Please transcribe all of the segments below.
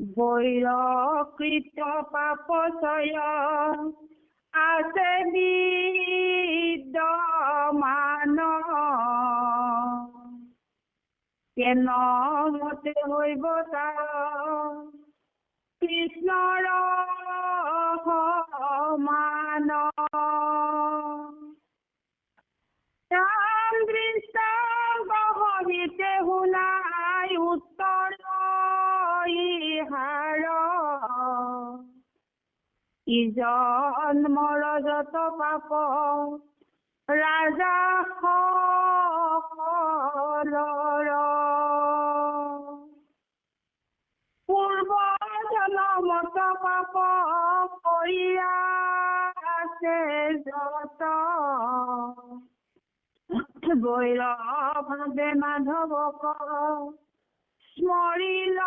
বৈৰকৃত পাপচয় আছে বিদ্যমান কেন মতে হইব তাৰ কৃষ্ণৰ সমান ৰাম কৃষ্ণ গহৰিতে শুনাই উত্তৰ ইহাৰ ইজন্মৰ যত পাপ ৰাজা সকলৰ পূৰ্ব জনমত পাপ কৰিয়া আছে যত বৈৰভাৱে মাধৱক স্মৰিল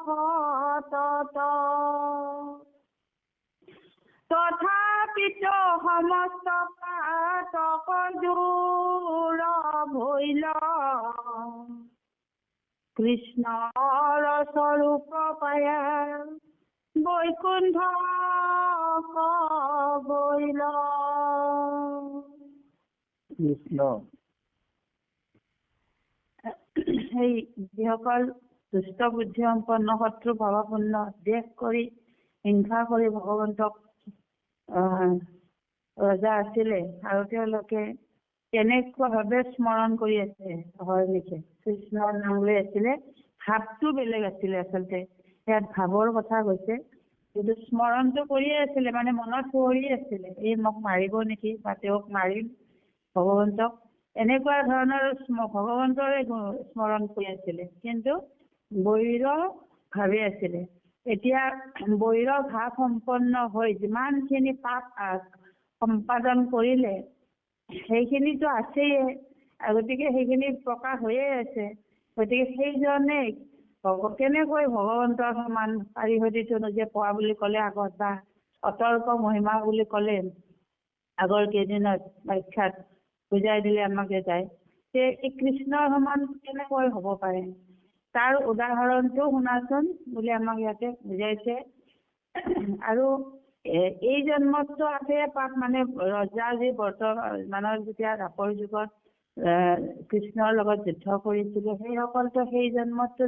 সতত তথাপিতো সমস্ত পাতক দূৰ ভৈল কৃষ্ণৰ স্বৰূপ পায়া বৈকুণ্ঠ গৈল কৃষ্ণ। সেই যিসকল দুষ্ট বুদ্ধি সম্পন্ন শত্ৰু ভাৱাপন্ন দেশ কৰি হিংসা কৰি ভগৱন্তক ৰজা আছিলে আৰু তেওঁলোকে কেনেকুৱাভাৱে স্মৰণ কৰি আছে হয় নেকি কৃষ্ণৰ নাম লৈ আছিলে ভাৱটো বেলেগ আছিলে আচলতে ইয়াত ভাৱৰ কথা কৈছে কিন্তু স্মৰণটো কৰিয়ে আছিলে মানে মনত পৰি আছিলে এই মোক মাৰিব নেকি বা তেওঁক মাৰিম ভগৱন্তক এনেকুৱা ধৰণৰ ভগৱন্তৰে স্মৰণ কৰি আছিলে কিন্তু বৈৰ ভাৱে আছিলে এতিয়া বৈৰ ভাৱ সম্পন্ন হৈ যিমানখিনি পাপ সম্পাদন কৰিলে সেইখিনিতো আছেই গতিকে সেইখিনি প্ৰকাশ হৈয়ে আছে গতিকে সেইজনে কেনেকৈ ভগৱন্তৰ সমান পাৰিহৰিত নিজে পোৱা বুলি ক'লে আগত বা অতৰ্ক মহিমা বুলি ক'লে আগৰ কেইদিনত ব্যাখ্যাত বুজাই দিলে আমাক যায় যে এই কৃষ্ণৰ সমান কেনেকৈ হ'ব পাৰে তাৰ উদাহৰণটো শুনাচোন বুলি আমাক ইয়াতে বুজাইছে আৰু এই জন্মতটো আছে পাপ মানে ৰজা যি বৰ্তমানৰ যেতিয়া দ্বাপৰ যুগত কৃষ্ণৰ লগত যুদ্ধ কৰিছিলে সেইসকলতো সেই জন্মতটো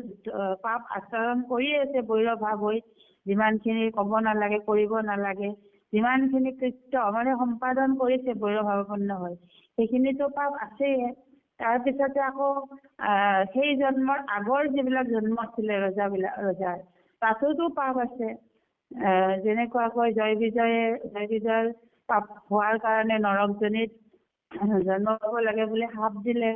পাপ আচৰণ কৰিয়ে আছে বৈৰ ভাৱ হৈ যিমানখিনি ক'ব নালাগে কৰিব নালাগে যিমানখিনি কৃত্য মানে সম্পাদন কৰিছে বৈৰ ভাৱাপন্ন হৈ সেইখিনিতো পাপ আছেই তাৰপিছতে আকৌ সেই জন্মৰ আগৰ যিবিলাক জন্ম আছিলে ৰজাৰ তাতোতো পাপ আছে যেনেকুৱাকৈ জয় বিজয়ৰ পাপ হোৱাৰ কাৰণে নৰকজনীত জন্ম পাব লাগে বুলি শাপ দিলে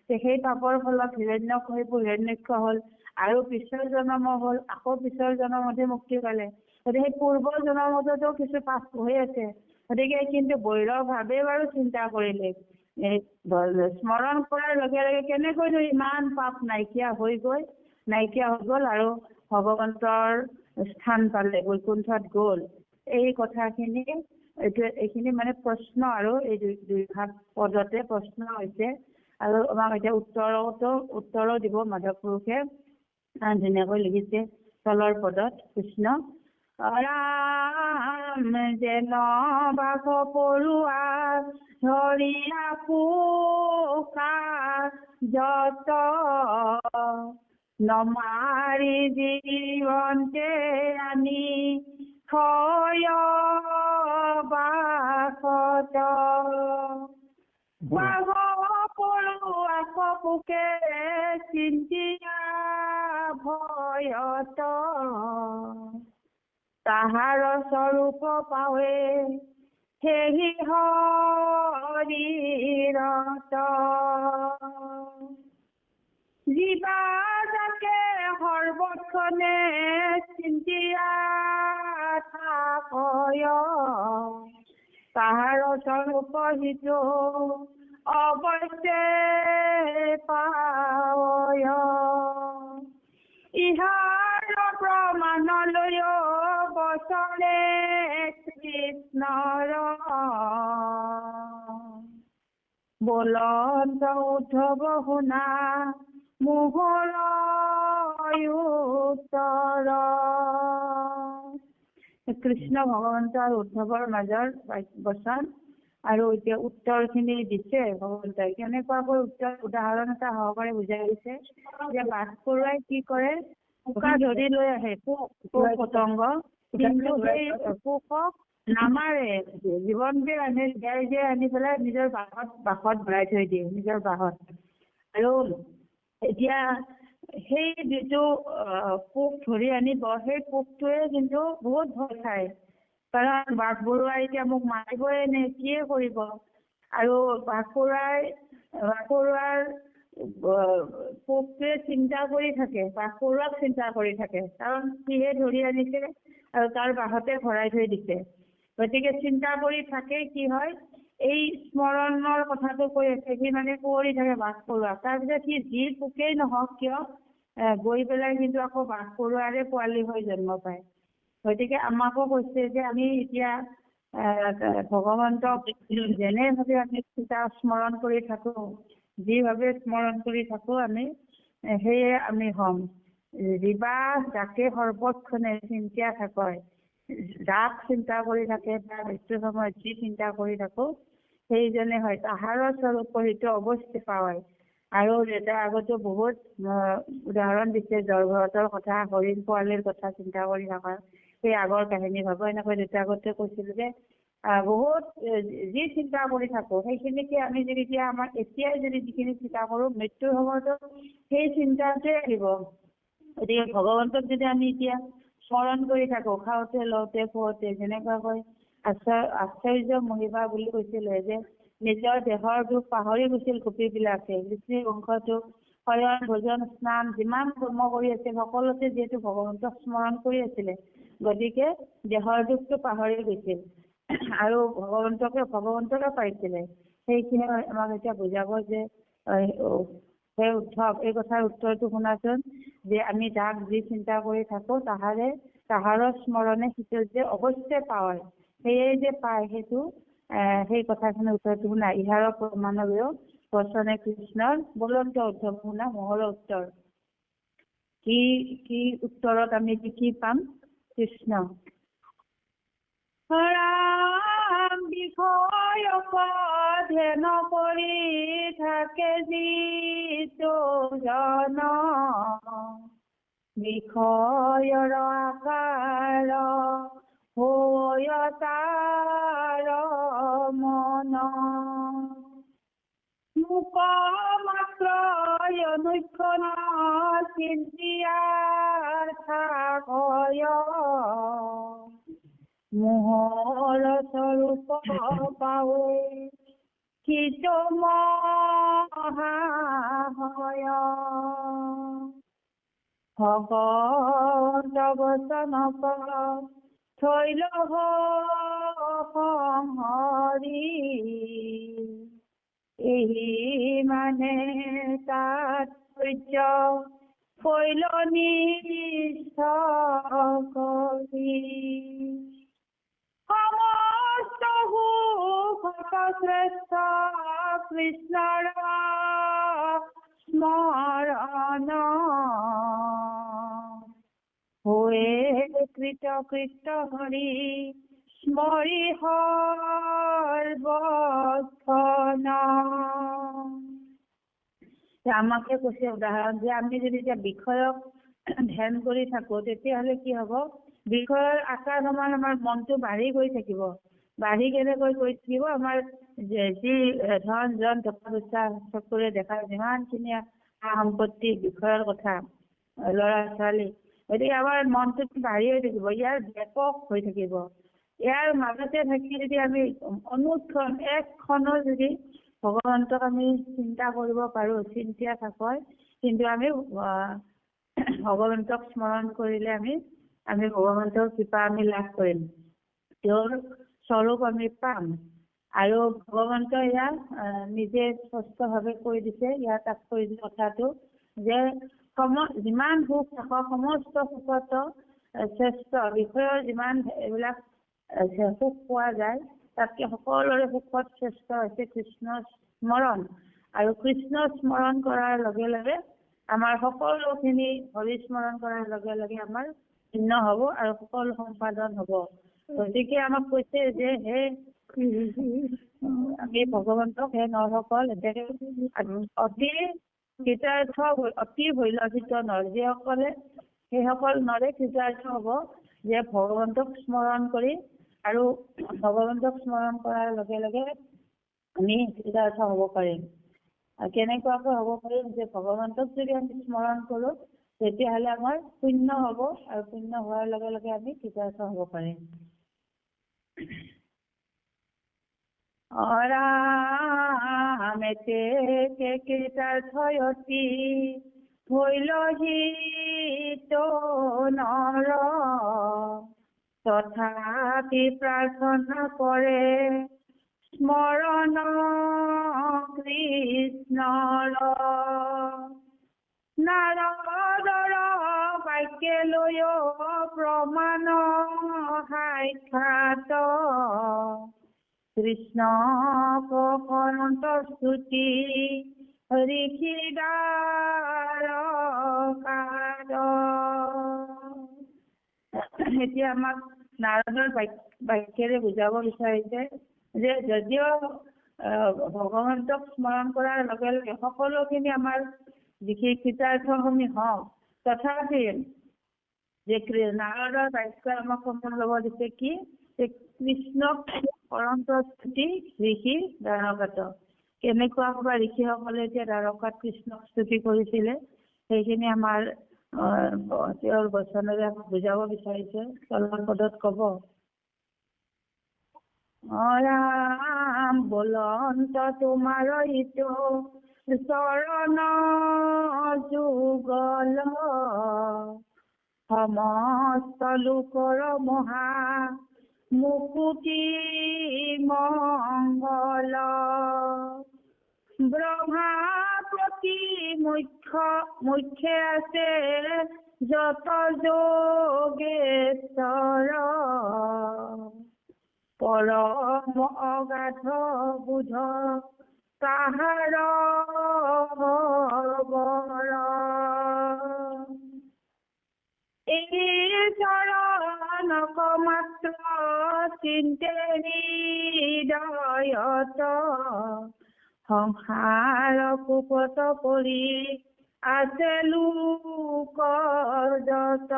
সেই পাপৰ ফলত হিৰণ্যক্ষ হ'ল আৰু পিছৰ জন্ম হ'ল আকৌ পিছৰ জন্মতহে মুক্তি পালে গতিকে সেই পূৰ্বৰ জন্মতো কিছু পাপ হৈ আছে গতিকে কিন্তু বৈৰভাৱে বাৰু চিন্তা কৰিলে স্মৰণ কৰাৰ লগে লগে কেনেকৈ ইমান পাপ নাইকিয়া হৈ গ'ল আৰু ভগৱন্তৰ স্থান পালে বৈকুণ্ঠত গ'ল এই কথাখিনি এইখিনি মানে প্ৰশ্ন আৰু এই দুই ভাগ পদতে প্ৰশ্ন হৈছে আৰু আমাক এতিয়া উত্তৰো দিব মাধৱ পুৰুষে ধুনীয়াকৈ লিখিছে তলৰ পদত কৃষ্ণ ৰাম যেন বাঘ পৰুৱা ধৰিয়া পোকা যত নমাৰি জীৱন্তে আনি থয় বাসত বাঘ পৰুৱাক পোকে চিন্তিয়া ভয়ত তাহাৰ স্বৰূপ পাৱে সেহি হৰিৰত জীৱা যাকে সৰ্বক্ষণে চিন্তিয়া থাকয় তাহাৰ স্বৰূপ সিটো অৱশ্যে পাৱয় ইহাৰ প্ৰমাণলৈ বচনে কৃষ্ণৰ বলন্ত উদ্ধৱ শুনা মোহৰ উত্তৰ কৃষ্ণ ভগৱন্ত আৰু উদ্ধৱৰ মাজৰ বচন আৰু এতিয়া উত্তৰখিনি দিছে ভগৱন্তই কেনেকুৱাকৈ উত্তৰ উদাহৰণ এটা সহকাৰে বুজাই দিছে যে বাঘ পৰুৱাই কি কৰে পোকা ধৰি লৈ আহে পোক পতংগ কিন্তু সেই পোকক নামাৰে জীৱনকে আনি আনি পেলাই নিজৰ বাসত ভৰাই থৈ দিয়ে নিজৰ বাহত আৰু এতিয়া সেই যিটো পোক ধৰি আনিব সেই পোকটোৱে কিন্তু বহুত ভয় খায় কাৰণ বাঘ পৰুৱাই এতিয়া মোক মাৰিবই নে কিয়ে কৰিব আৰু বাঘ পৰুৱাৰ পোকটোৱে চিন্তা কৰি থাকে বাঘ পৰুৱাক চিন্তা কৰি থাকে কাৰণ সিহে ধৰি আনিছে আৰু তাৰ বাহতে ভৰাই থৈ দিছে গতিকে চিন্তা কৰি থাকে কি হয় এই স্মৰণৰ কথাটো কৈ আছে সি মানে কুঁৱৰি থাকে বাঘ পৰুৱা তাৰপিছত সি যি পোকেই নহওক কিয় গৈ পেলাই কিন্তু আকৌ বাঘ পৰুৱাৰে পোৱালি হৈ জন্ম পায় গতিকে আমাকো কৈছে যে আমি এতিয়া ভগৱন্তক যেনেভাৱে আমি চিন্তা স্মৰণ কৰি থাকো যিভাৱে স্মৰণ কৰি থাকো আমি সেয়ে আমি হ'ম ৰিবা যাকে সৰ্বক্ষণে চিন্তা থাকয় যাক চিন্তা কৰি থাকে বা মৃত্যুৰ সময়ত যি চিন্তা কৰি থাকো সেইজনে হয় তাহাৰৰ স্বৰূপ সেইটো অৱশ্যে পায় আৰু দেউতাৰ আগতো বহুত উদাহৰণ দিছে জড়ভৰতৰ কথা হৰিণ পোৱালিৰ কথা চিন্তা কৰি থকা সেই আগৰ কাহিনী ভাবো এনেকৈ দেউতাৰ আগতে কৈছিলো যে বহুত যি চিন্তা কৰি থাকো সেইখিনিকে আমি যদি এতিয়া আমাৰ এতিয়াই যদি যিখিনি চিন্তা কৰো মৃত্যুৰ সময়তো সেই চিন্তাটোৱে আহিব গতিকে ভগৱন্তক যদি আমি এতিয়া স্মৰণ কৰি থাকো খাওঁতে লওঁতে শুৱতে যেনেকুৱাকৈ আশ্চৰ্য মহিমা বুলি কৈছিলে যে নিজৰ দেহৰ দুখ পাহৰি গৈছিল গোপীবিলাকে বিষ্ণু বংশটো শয়ন ভোজন স্নান যিমান কৰ্ম কৰি আছিল সকলোতে যিহেতু ভগৱন্তক স্মৰণ কৰি আছিলে গতিকে দেহৰ দুখটো পাহৰি গৈছিল আৰু ভগৱন্তকে পাইছিলে সেইখিনি আমাক এতিয়া বুজাব যে সেই উদ্ধৱ এই কথাৰ উত্তৰটো শুনাচোন যে আমি যাক যি চিন্তা কৰি থাকো তাহাৰৰ স্মৰণে সিটো যে অৱশ্যে পায় সেয়ে যে পায় সেইটো সেই কথাখিনিৰ উত্তৰটো শুনা ইহাৰৰ প্ৰমাণলৈও বচনে কৃষ্ণৰ বলন্ত উদ্ধৱ শুনা মহৰ উত্তৰ কি উত্তৰত আমি কি পাম কৃষ্ণ ৰাম বিষয় অধ্যয়ন কৰি থাকে যিটো জন বিষয়ৰ আকাৰ হৈ তাৰ মন মুক মাত্ৰ অনুক্ষণ চিন্তিয়া থাকয় মোহৰ স্বৰূপ পাৱে কিত মহাহয় ভগৱন্ত বচন থৈল হৰি এই মানে তাৎপৰ্য কৈল নিষ্ঠ কৰি সমস্ত সুখ শ্ৰেষ্ঠ কৃষ্ণৰ স্মৰণ হৈয়ে কৃত হৰি স্মৰি সৰ্বক্ষণ আমাকে কৈছে উদাহৰণ যে আমি যদি এতিয়া বিষয়ক ধ্যান কৰি থাকো তেতিয়াহ'লে কি হ'ব বিষয়ৰ আকাৰ সমান আমাৰ মনটো বাঢ়ি গৈ থাকিব বাঢ়ি কেনেকৈ গৈ থাকিব আমাৰ যি ধন জন টকা পইচা চকুৰে দেখা যিমানখিনি সম্পত্তি বিষয়ৰ কথা ল'ৰা ছোৱালী গতিকে আমাৰ মনটো বাঢ়ি হৈ থাকিব ইয়াৰ ব্যাপক হৈ থাকিব ইয়াৰ মাজতে থাকি যদি আমি অনুক্ষণ এক ক্ষণো যদি ভগৱন্তক আমি চিন্তা কৰিব পাৰো চিন্তা থাকয় কিন্তু আমি ভগৱন্তক স্মৰণ কৰিলে আমি ভগৱন্তৰ কৃপা আমি লাভ কৰিম তেওঁৰ স্বৰূপ আমি পাম আৰু ভগৱন্ত ইয়াক নিজে স্পষ্টভাৱে কৈ দিছে ইয়াৰ তাৎপৰ্য কথাটো যে যিমান সুখ থাকক সমস্ত সুখত শ্ৰেষ্ঠ বিষয়ৰ যিমান এইবিলাক সুখ পোৱা যায় তাতকে সকলোৰে সুখত শ্ৰেষ্ঠ হৈছে কৃষ্ণ স্মৰণ আৰু কৃষ্ণ স্মৰণ কৰাৰ লগে লগে আমাৰ সকলোখিনি হৰি স্মৰণ কৰাৰ লগে লগে আমাৰ ভিন্ন হ'ব আৰু সকলো সম্পাদন হ'ব। গতিকে আমাক কৈছে যে আমি ভগৱন্তক হে নৰসকল অতি কৃতাৰ্থ অতি ভৈলভিত নৰ যিসকলে সেইসকল নৰে কৃতাৰ্থ হ'ব যে ভগৱন্তক স্মৰণ কৰি আৰু ভগৱন্তক স্মৰণ কৰাৰ লগে লগে আমি কৃতাৰ্থ হ'ব পাৰিম। আৰু কেনেকুৱাকৈ হ'ব পাৰিম যে ভগৱন্তক যদি আমি স্মৰণ কৰোঁ তেতিয়াহ'লে আমাৰ পুণ্য হ'ব আৰু পুণ্য হোৱাৰ লগে লগে আমি কৃতাৰ্থ হ'ব পাৰিম। অৰামেতে কৃতাৰ্থয়তি ভৈলহিত নৰ তথাপি প্ৰাৰ্থনা কৰে স্মৰণ কৃষ্ণৰ নাৰদৰ বাক্যে লৈ প্ৰমাণ সাক্ষাৎ কৃষ্ণ অনন্ত স্তুতি ঋষিদাৰ এতিয়া আমাক নাৰদৰ বাক্যেৰে বুজাব বিচাৰিছে যে যদিও ভগৱন্তক স্মৰণ কৰাৰ লগে লগে সকলোখিনি আমাৰ যিখিনি কৃতাৰ্থ হওঁ তথাপি যে নাৰদৰ বাক্য আমাক সম্পূৰ্ণ ল'ব দিছে কি যে কৃষ্ণক অনন্ত স্তুতি ঋষি দ্বাৰকাত কেনেকুৱা বা ঋষিসকলে এতিয়া দ্বাৰকাত কৃষ্ণক স্তুতি কৰিছিলে সেইখিনি আমাৰ তেওঁৰ বচনেৰে আমাক বুজাব বিচাৰিছে। তলৰ পদত ক'ব ৰাম বলন্ত তোমাৰ ইটো চৰণ যুগল সমস্ত লোকৰ মহা মুকুতি মংগল ব্ৰহ্মা প্ৰতি মুখ্যে আছে যত যোগেশ্বৰ পৰম অগাধ বুধ তাহাৰ বৰ এই চৰণক মাত্ৰ চিন্তে হৃদয়ত সংসাৰ কুপত কৰি আছে লোকৰ যত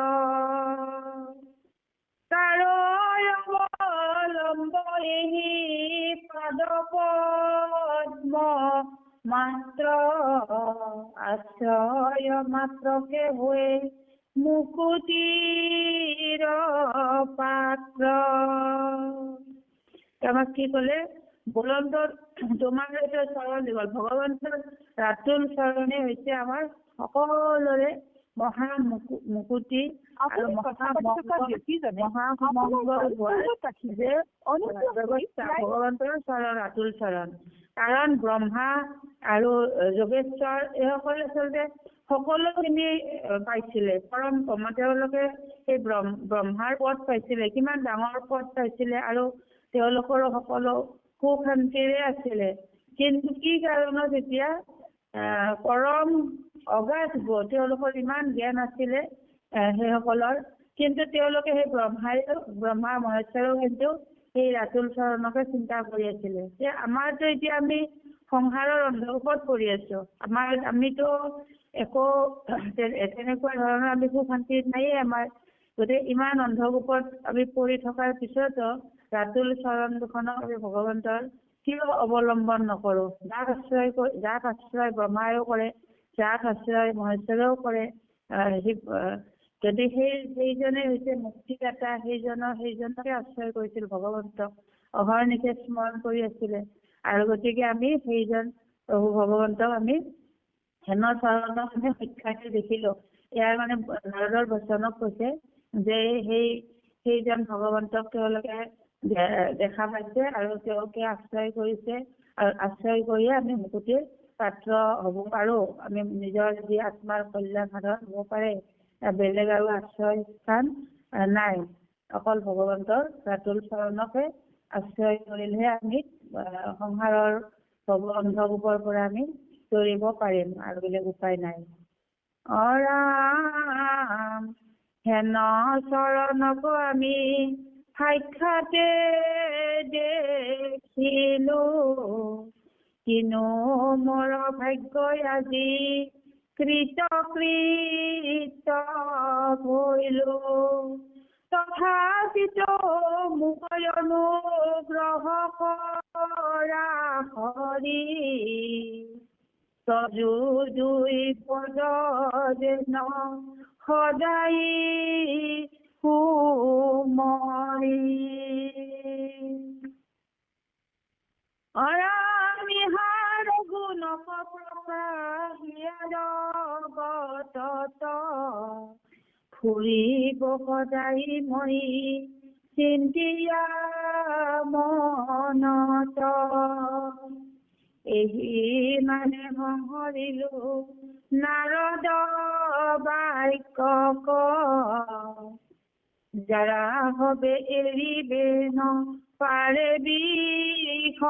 তাৰো অৱলম্ব এই পদ পদ্ম মাত্ৰ আশ্ৰয় মাত্ৰকে হৈ মুকুতিৰ পাত্ৰ। আমাক কি ক'লে বুলন্দৰ তোমাৰ এটা চৰণ দীঘল ভগৱন্তৰ ৰাতুল চৰণে হৈছে আমাৰ সকলোৰে মহা মুকুতি আৰু ভগৱন্তৰ চৰণ ৰাতুল চৰণ কাৰণ ব্ৰহ্মা আৰু যোগেশ্বৰ এইসকলে আচলতে সকলোখিনি পাইছিলে পৰম তেওঁলোকে সেই ব্ৰহ্মাৰ পদ পাইছিলে কিমান ডাঙৰ পদ পাইছিলে আৰু তেওঁলোকৰো সকলো সুখ শান্তিৰে আছিলে কিন্তু কি কাৰণত এতিয়া পৰম অগাধ তেওঁলোকৰ ইমান জ্ঞান আছিলে সেইসকলৰ কিন্তু তেওঁলোকে সেই ব্ৰহ্মা মহেশ্বৰেও কিন্তু সেই ৰাতুল চৰণকে চিন্তা কৰি আছিলে যে আমাৰতো এতিয়া আমি সংসাৰৰ অন্ধকূপত পৰি আছো আমিতো একো তেনেকুৱা ধৰণৰ আমি সুখ শান্তি নাইয়ে আমাৰ গতিকে ইমান অন্ধকূপত আমি পৰি থকাৰ পিছতো ৰাতুল চৰণ দুখনক আমি ভগৱন্তৰ কিয় অৱলম্বন নকৰো যাক আশ্ৰয় ব্ৰহ্মায়ো কৰে যাক আশ্ৰয় মহেশ্বৰেও কৰে যদি সেইজনে হৈছে মুক্তিদাতা সেইজনকে আশ্ৰয় কৰিছিল ভগৱন্তক অহৰ্নিশে স্মৰণ কৰি আছিলে আৰু গতিকে আমি সেইজন প্ৰভু ভগৱন্তক আমি হেন চৰণক আমি সাক্ষাৎ দেখিলো ইয়াৰ মানে নাৰদৰ বচনক কৈছে যে সেইজন ভগৱন্তক তেওঁলোকে দেখা পাইছে আৰু তেওঁকে আশ্ৰয় কৰিছে আৰু আশ্ৰয় কৰিয়ে আমি মুকুতিৰ পাত্ৰ হ'ব পাৰো আমি নিজৰ যি আত্মাৰ কল্যাণ সাধন হ'ব পাৰে বেলেগ আৰু আশ্ৰয় স্থান নাই অকল ভগৱন্তৰ ৰাতুল চৰণকে আশ্ৰয় কৰিলেহে আমি সংসাৰৰ অন্ধকূপৰ পৰা আমি তৰিব পাৰিম আৰু বেলেগ উপায় নাই। অৰাম হেন চৰণক আমি সাক্ষাতে দেখিলো, কিনো মোৰ ভাগ্যই আজি কৃত হইলো। তথাপিতো মোক অনুগ্ৰহ কৰা হৰি, তজু দুই পদ যেন সদায় সুমৰি। অৰামিহাৰ গুণক প্ৰকাশিয়া জগতত, ফুৰিব সদায় মই চিন্তিয়া মনত। এহি মানে সংহৰিলো নাৰদ বাক্য ক, যাৰা হবে এৰিবে ন পাৰে বিষয়ক।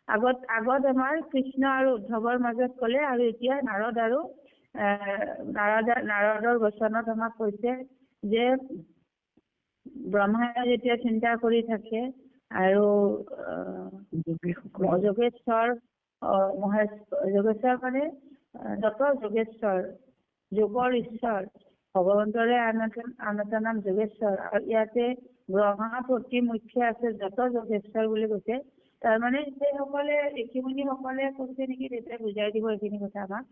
আগত আমাৰ কৃষ্ণ আৰু উদ্ধৱৰ মাজত ক'লে, আৰু এতিয়া নাৰদ আৰু নাৰদৰ বচনত আমাক কৈছে যে ব্ৰহ্মাই যেতিয়া চিন্তা কৰি থাকে আৰু যোগেশ্বৰ মানে যোগেশ্বৰ, যোগৰ ঈশ্বৰ ভগৱন্তৰে আন এটা নাম যোগেশ্বৰ, আৰু ইয়াতে ব্ৰহ্মা প্ৰতিমুখ্য আছে যত যোগেশ্বৰ বুলি কৈছে। তাৰমানে সেইসকলে ঋষিমুনি সকলে কৈছে নেকি, তেতিয়া বুজাই দিব এইখিনি কথা আমাক।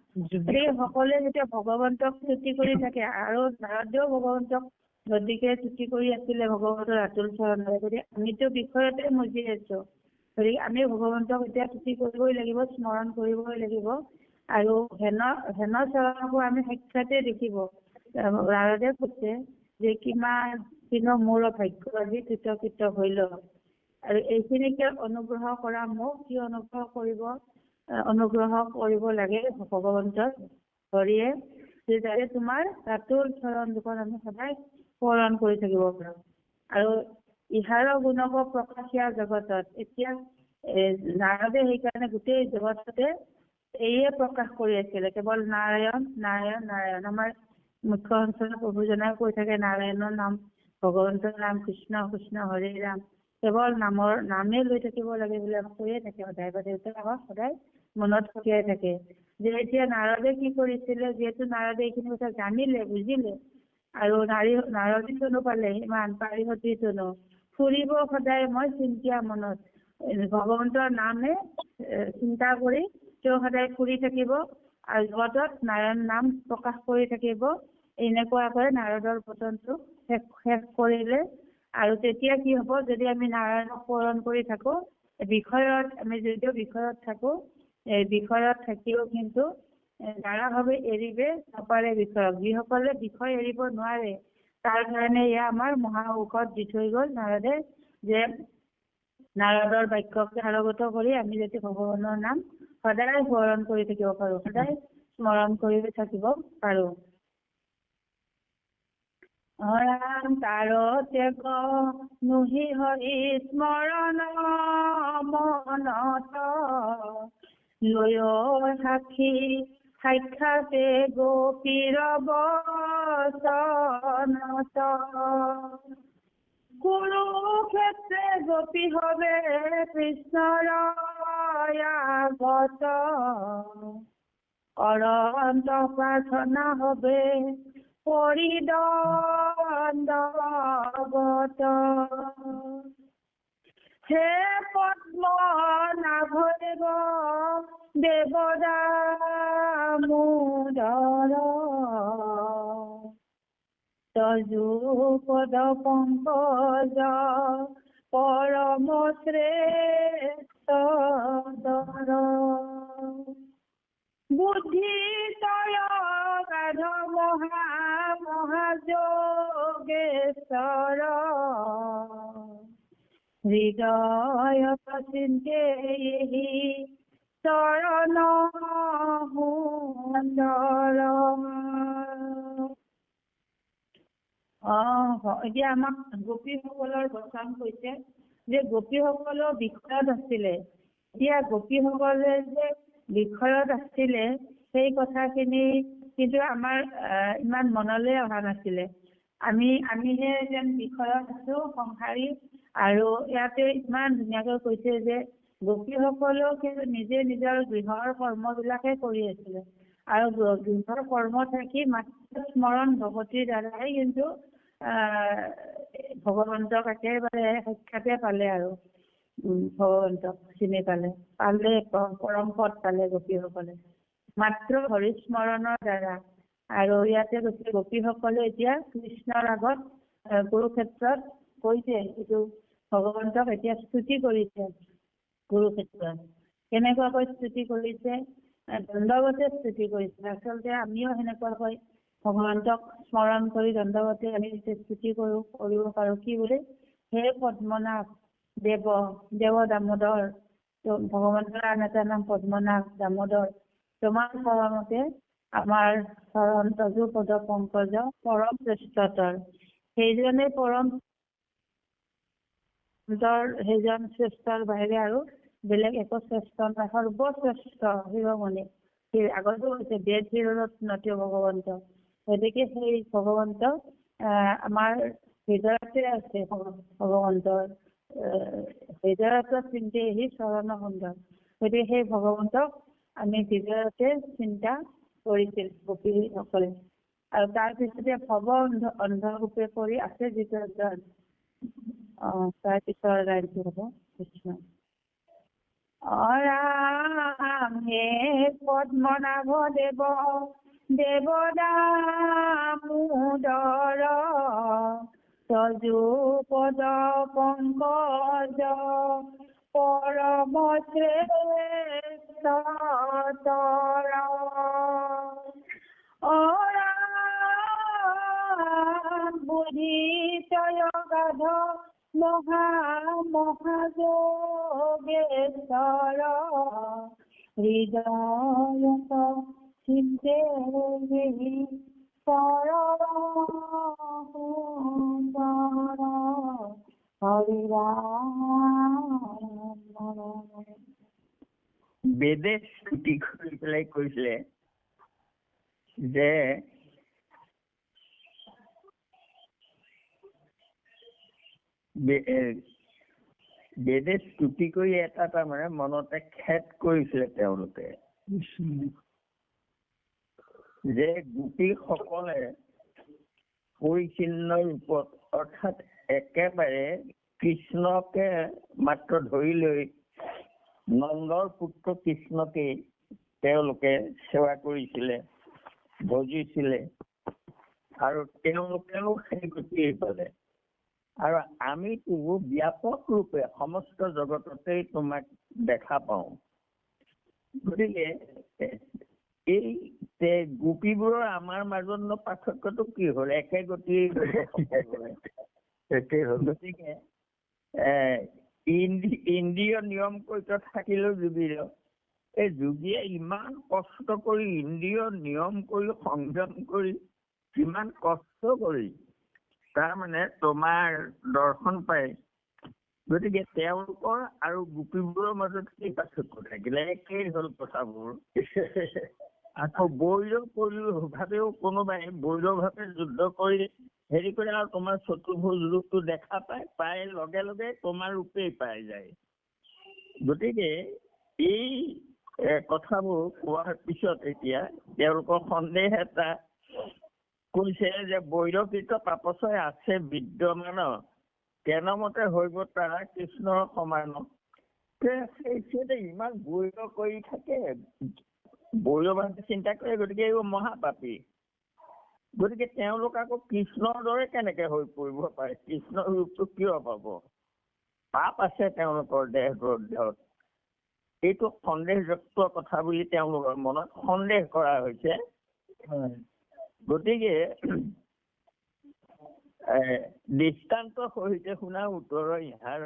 সেই সকলে যেতিয়া ভগৱন্তক স্তুতি কৰি থাকে, আৰু নাৰদেও ভগৱন্তক গতিকে স্তুতি কৰি আছিলে ভগৱন্তৰ আতুল চৰণৰে, গতিকে আমিতো বিষয়তে মজি আছো, গতিকে আমি ভগৱন্তক এতিয়া স্তুতি কৰিবই লাগিব, স্মৰণ কৰিবই লাগিব। আৰু হেন চৰণকো আমি সাক্ষাতে দেখিব। নাৰদে কৈছে যে কিনো মোৰ ভাগ্য আজি কৃত হইল, আৰু এইখিনিকে অনুগ্ৰহ কৰা মোক কি অনুগ্ৰহ কৰিব লাগে ভগৱন্তৰ হৰিয়ে, যে যাতে তোমাৰ আতুল চৰণ দুখন আমি সদায় স্মৰণ কৰি থাকিব পাৰো। আৰু ইহাৰ গুণক প্ৰকাশিয়া জগতত, এতিয়া নাৰদে সেইকাৰণে গোটেই জগততে এইয়ে প্ৰকাশ কৰি আছিলে, কেৱল নাৰায়ণ নাৰায়ণ নাৰায়ণ। আমাৰ মুখ্য অঞ্চলৰ প্ৰভুজনাই কৈ থাকে নাৰায়ণৰ নাম, ভগৱন্তৰ নাম, কৃষ্ণ কৃষ্ণ হৰে ৰাম, কেৱল নামেই লৈ থাকিব লাগে বুলি আমাক কৈয়ে থাকে সদায়, বা দেউতাই আমাক সদায় মনত পঠিয়াই থাকে। যে এতিয়া নাৰদে কি কৰিছিলে, যিহেতু নাৰদে এইখিনি কথা জানিলে, বুজিলে, আৰু নাৰদীজনো পালে ইমান পাৰিহতীজনো, ফুৰিব সদায় মই চিন্তিয়া মনত, ভগৱন্তৰ নামে চিন্তা কৰি তেওঁ সদায় ফুৰি থাকিব, আৰু জগতত নাৰায়ণ নাম প্ৰকাশ কৰি থাকিব। এনেকুৱাকৈ নাৰদৰ বচনটো শেষ কৰিলে। আৰু তেতিয়া কি হব, যদি আমি নাৰায়ণক স্মৰণ কৰি থাকো, আমি যদিও বিষয়ত থাকো, বিষয়ত থাকিও কিন্তু যাৰা ভাৱে এৰিবে নপাৰে বিষয়ক, যিসকলে বিষয় এৰিব নোৱাৰে তাৰ কাৰণে এয়া আমাৰ মহা ঔষধ দি থৈ গল নাৰদে, যে নাৰদৰ বাক্যকে সাৰগত কৰি আমি যদি ভগৱানৰ নাম সদায় স্মৰণ কৰি থাকিব পাৰো, সদায় স্মৰণ কৰি থাকিব পাৰো। ৰাম তাৰতে নুহি হৰি স্মৰণ মনত, লৈ সাক্ষী সাক্ষাতে গোপীৰ বচনত, কুৰুক্ষেত্ৰে গোপী হবে কৃষ্ণৰ আগত, অনন্ত প্ৰাৰ্থনা হবে পৰিদণ্ডবত। হে পদ্মনাভদেৱ দেৱদামোদৰ, তজু পদ পংকজ পৰম শ্ৰেষ্ঠ দৰ, বুদ্ধি তয় গাধ মহাযোগেশ্বৰ, হৃদয়ত চিন্তে চৰণ সুন্দৰ। এতিয়া আমাক গোপীসকলৰ বচন কৈছে যে গোপীসকলৰ বিষয়ত আছিলে। এতিয়া গোপীসকলে যে বিষয়ত আছিলে, সেই কথাখিনি কিন্তু আমাৰ ইমান মনলৈ অহা নাছিলে। আমিহে যেন বিষয়ত আছো সংসাৰী, আৰু ইয়াতে ইমান ধুনীয়াকৈ কৈছে যে গোপীসকলেও কিন্তু নিজে নিজৰ গৃহৰ কৰ্মবিলাকে কৰি আছিলে, আৰু গৃহৰ কৰ্ম থাকি মাত্ৰ স্মৰণ ভগৱতীৰ দ্বাৰাই কিন্তু ভগৱন্তক একেবাৰে সাক্ষাতে পালে, আৰু ভগৱন্তক চিনি পালে পৰম পদ পালে গোপীসকলে মাত্ৰ হৰিস্মৰণৰ দ্বাৰা। আৰু ইয়াতে কৈছে গোপীসকলে এতিয়া কৃষ্ণৰ আগত কুৰুক্ষেত্ৰত কৈছে, এইটো ভগৱন্তক এতিয়া স্তুতি কৰিছে কুৰুক্ষেত্ৰত। কেনেকুৱাকৈ স্তুতি কৰিছে? দণ্ডৱতে স্তুতি কৰিছে। আচলতে আমিও সেনেকুৱাকৈ ভগৱন্তক স্মৰণ কৰি দণ্ডৱতে আমি স্তুতি কৰিব পাৰো। কি বুলি? হে পদ্মনাভ দেৱ দামোদৰ, ভগৱন্তৰ আন এটা নাম পদ্মনাভ দামোদৰ, তোমাৰ পৰমতে আমাৰ চৰণ তজু পদ পংকজ পৰম শ্ৰেষ্ঠতৰ। সেইজনে পৰম, সেইজন শ্ৰেষ্ঠৰ বাহিৰে আৰু বেলেগ একো শ্ৰেষ্ঠ নাই, সৰ্বশ্ৰেষ্ঠ শিৰোমণি। আগতো হৈছে বেদ শিৰোৰত্নতীয় ভগৱন্ত। গতিকে সেই ভগৱন্ত আমাৰ হৃদয়তে আছে। ভগৱন্তৰ হৃদয়ত চিন্তে সি চৰণ সুন্দৰ। গতিকে সেই ভগৱন্তক আমি হৃদয়তে চিন্তা কৰিছিল গোপীসকলে। আৰু তাৰপিছতে ভৱ অন্ধৰূপে কৰি আছে যিটো তাৰপিছৰ লাইনটো হ'ব কৃষ্ণ। ৰাম হে পদ্মনাভ দেৱ দামোদৰ, তজু পদ পংকজ পৰম শ্ৰেষ্ঠতৰ। বুদ্ধি তয় গাধ মহাযোগেশ্বৰ, হৃদয়ত চিন্তে চৰণ সুন্দৰ। হৰি ৰাম। বেদে স্তুতি কৰি পেলাই কৈছিলে যে বেদে স্তুতি কৰি এটা তাৰমানে মনতে খেদ কৰিছিলে তেওঁলোকে যে গোপীসকলে পৰিচ্ছন্ন ৰূপত, অৰ্থাৎ একেবাৰে কৃষ্ণকে মাত্ৰ ধৰি লৈ নন্দৰ পুত্ৰ কৃষ্ণকে তেওঁলোকে সেৱা কৰিছিলে, ভজিছিলে, আৰু তেওঁলোকেও সেই গতিয়ে পালে। আৰু আমিতো ব্যাপক ৰূপে সমস্ত জগততেই তোমাক দেখা পাওঁ। গতিকে এই গোপীবোৰৰ আমাৰ মাজত পাৰ্থক্যটো কি হ'ল? একে গতিয়ে হ'ল। গতিকে ইন্দ্ৰিয় নিয়ম কৰি থাকিলেও যোগীৰ, এই যোগীয়ে ইমান কষ্ট কৰি ইন্দ্ৰিয় নিয়ম কৰি সংযম কৰি ইমান কষ্ট কৰি তাৰমানে তোমাৰ দৰ্শন পায়। গতিকে তেওঁলোকৰ আৰু গোপীবোৰৰ মাজত কি পাৰ্থক্য থাকিলে? একেই হ'ল কথাবোৰ। আকৌ বৈৰভাৱেও কোনোবাই বৈৰভাৱে যুদ্ধ কৰি হেৰি কৰে, আৰু তোমাৰ চতুৰ্ভুজ ৰূপটো দেখা পায় লগে লগে তোমাৰ ৰূপেই পাই যায়। গতিকে এই কথাবোৰ কোৱাৰ পিছত এতিয়া তেওঁলোকৰ সন্দেহ এটা কৈছে যে বৈৰকৃত পাপচয় আছে বিদ্যমান, কেনমতে হইব তাৰা কৃষ্ণৰ সমান। ইমান বৈৰ কৰি থাকে, বৈৰভাৱে চিন্তা কৰে, গতিকে এইবোৰ মহাপাপী। গতিকে তেওঁলোক আকৌ কৃষ্ণৰ দৰে কেনেকে হৈ পৰিব পাৰে? কৃষ্ণৰ ৰূপটো কিয় পাব? পাপ আছে তেওঁলোকৰ দেহত। এইটো সন্দেহযুক্ত কথা বুলি তেওঁলোকৰ মনত সন্দেহ কৰা হৈছে। গতিকে দৃষ্টান্ত সহিতে শুনা উত্তৰ ইহাৰ,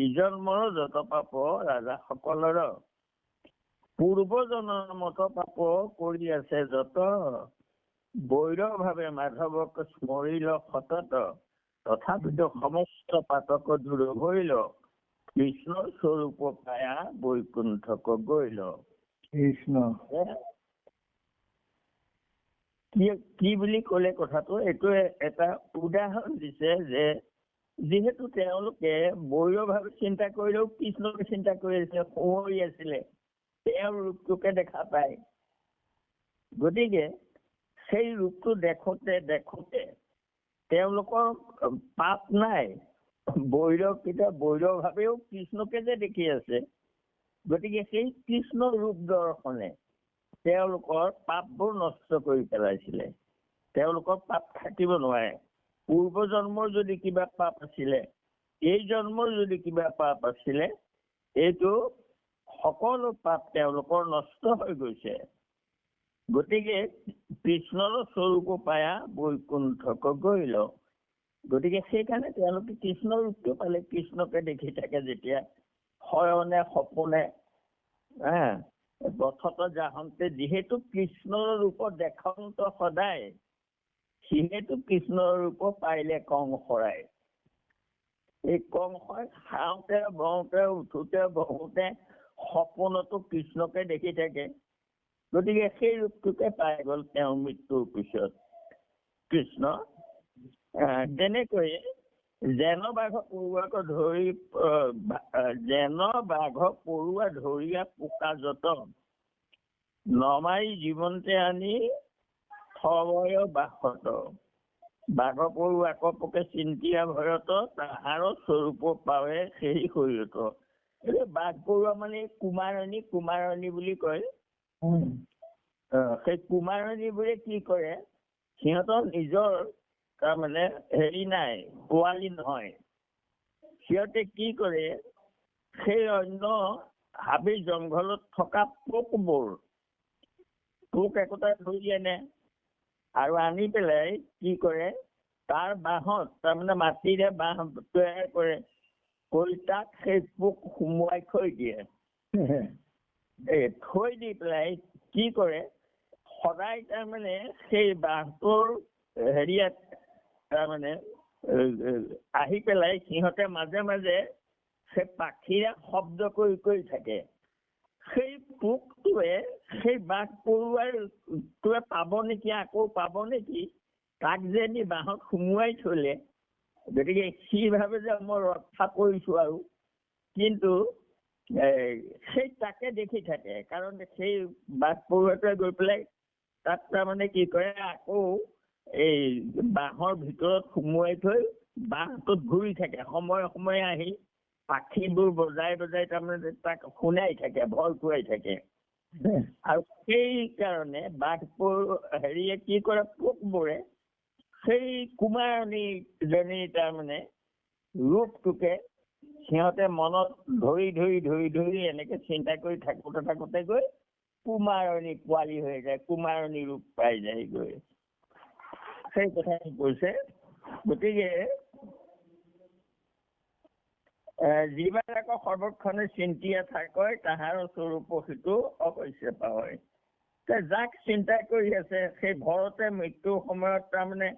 ইজন্মৰ যত পাপ ৰাজাসকলৰ, পূৰ্বজনৰ মত পাপ কৰি আছে যত, বৈৰভাৱে মাধৱক স্মৰিল সতত, তথাপিতো সমস্ত পাতক দূৰ হৈল, কৃষ্ণৰ স্বৰূপ পায়া বৈকুণ্ঠক গৈল। কৃষ্ণ কি বুলি ক'লে কথাটো এইটো এটা উদাহৰণ দিছে যে যিহেতু তেওঁলোকে বৈৰভাৱে চিন্তা কৰিলেও কৃষ্ণকে চিন্তা কৰি আছে, সুঁৱৰি আছিলে, তেওঁৰ ৰূপটোকে দেখা পায়। গতিকে সেই ৰূপটো দেখোতে তেওঁলোকৰ পাপ নাই। বৈৰভাৱেও কৃষ্ণকে যে দেখি আছে, গতিকে সেই কৃষ্ণ ৰূপ দৰ্শনে তেওঁলোকৰ পাপবোৰ নষ্ট কৰি পেলাইছিলে। তেওঁলোকৰ পাপ থাকিব নোৱাৰে। পূৰ্ব জন্মৰ যদি কিবা পাপ আছিলে, এই জন্মৰ যদি কিবা পাপ আছিলে, এইটো সকলো পাপ তেওঁলোকৰ নষ্ট হৈ গৈছে। গতিকে কৃষ্ণৰ স্বৰূপ পায়া বৈকুণ্ঠক গৈল। গতিকে সেইকাৰণে তেওঁলোকে কৃষ্ণৰ ৰূপটো পালে। কৃষ্ণকে দেখি থাকে যেতিয়া শয়নে সপোনে, পথত যাহন্তে, যিহেতু কৃষ্ণৰ ৰূপত দেখান্ত সদায়, সিহেতু কৃষ্ণৰ ৰূপ পাইলে কংসৰাই। এই কংসই খাওঁতে বওঁতে উঠোতে বহোতে সপোনতো কৃষ্ণকে দেখি থাকে। গতিকে সেই ৰূপটোকে পাই গ'ল তেওঁৰ মৃত্যুৰ পিছত কৃষ্ণ। তেনেকৈয়ে যেন বাঘ পৰুৱা ধৰিয়া পোকা যত, নমাই জীৱন্তে আনি থবয় বাসত। বাঘ পৰুৱা পোকে চিন্তিয়া ভয়ত, তাহাৰ স্বৰূপ পাৱে সেই শৰীৰত। এই বাঘ পৰুৱা মানে কুমাৰণী বুলি কয়। সেই কুমাৰণীবোৰে কি কৰে, সিহঁতৰ নিজৰ তাৰমানে হেৰি নাই, পোৱালি নহয়। সিহঁতে কি কৰে, সেই অন্য হাবি জংঘলত থকা পোক একোটা ধৰি আনে আৰু আনি পেলাই কি কৰে, তাৰ বাঁহত, তাৰমানে মাটিৰে বাঁহ তৈয়াৰ কৰি তাক সেই পোক সুমুৱাই থৈ দিয়ে। থৈ দি পেলাই কি কৰে, সদায় তাৰমানে সেই বাঁহটোৰ হেৰিয়াত তাৰমানে আহি পেলাই সিহঁতে মাজে মাজে সেই পাখিৰে শব্দ কৰি থাকে। সেই পোকটোৱে সেই বাঘ পৰুৱাটোৱে পাব নেকি, আকৌ পাব নেকি, তাক যে নি বাঁহত সুমুৱাই থলে। গতিকে সি ভাবে যে মই ৰক্ষা কৰিছো আৰু, কিন্তু সেই তাকে দেখি থাকে। কাৰণ সেই বাঘ পৰুৱাটোৱে গৈ পেলাই তাক তাৰমানে কি কৰে, আকৌ এই বাঁহৰ ভিতৰত সুমুৱাই থৈ বাঁহটোত ঘূৰি থাকে। সময়ে সময়ে আহি পাখিবোৰ বজাই তাৰমানে তাক শুনাই থাকে, ভয় খুৱাই থাকে। আৰু সেই কাৰণে বাঘ হেৰিয়ে কি কৰে, পোকবোৰে সেই কুমাৰণীজনী তাৰমানে ৰূপটোকে সিহঁতে মনত ধৰি এনেকে চিন্তা কৰি থাকোতে গৈ কুমাৰণী পোৱালি হৈ যায়, কুমাৰণী ৰূপ পাই যায় গৈ। সেই কথাটো কৈছে। গতিকে যিবিলাক সৰ্বক্ষণে চিন্তিয়া থাকয়, তাহাৰ স্বৰূপ সিটো অৱশ্যে পায়। যাক চিন্তা কৰি আছে, সেই ভৰতে মৃত্যুৰ সময়ত তাৰমানে